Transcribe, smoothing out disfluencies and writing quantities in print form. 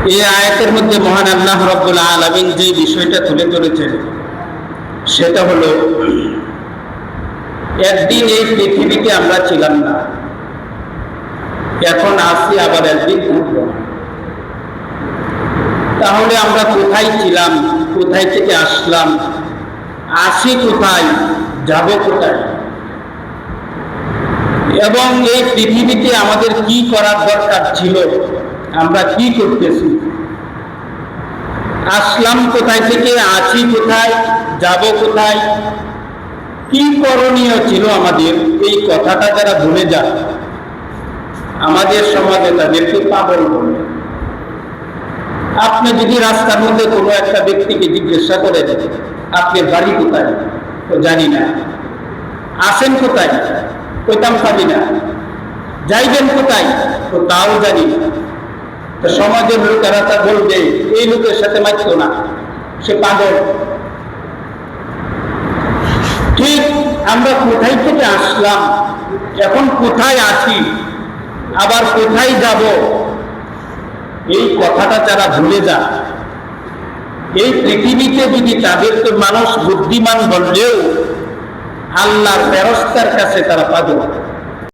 এই আয়াতের মধ্যে মহান আল্লাহ রাব্বুল আলামিন যে বিষয়টা তুলে ধরেছেন সেটা হলো, একদিন এই পৃথিবীতে আমরা ছিলাম না, এখন আসি, আবার একদিন উঠব। তাহলে আমরা কোথায় ছিলাম, কোথায় থেকে আসলাম, আসি কোথায়, যাব কোথায়, এবং এই পৃথিবীতে আমাদের কি করার দরকার ছিল, আমরা কি করতেছি, আসলাম কোথায় থেকে, আছি কোথায়, যাব কোথায়, কি করণীয় ছিল আমাদের, এই কথাটা যারা ভুলে যায় আমাদের সমাজে তাদেরকে পাগল বলে। আপনি যদি রাস্তার মধ্যে কোনো একটা ব্যক্তিকে জিজ্ঞাসা করেন আপনার বাড়ি কোথায়, তো জানি না। আসেন কোথায়, কইতাম পারি না। যাইবেন কোথায়, তো তাও জানি না। তো সমাজের লোকেরা তা বলবে এই লোকের সাথে মাইত না, সে পাগল। ঠিক আমরা কোথায় থেকে আসলাম, এখন কোথায় আছি, আবার কোথায় যাব, এই কথাটা যারা ভুলে যায়, এই পৃথিবীতে যদি তাদেরকে মানুষ বুদ্ধিমান বললেও আল্লাহর ফেরেশতার কাছে তারা পাগল।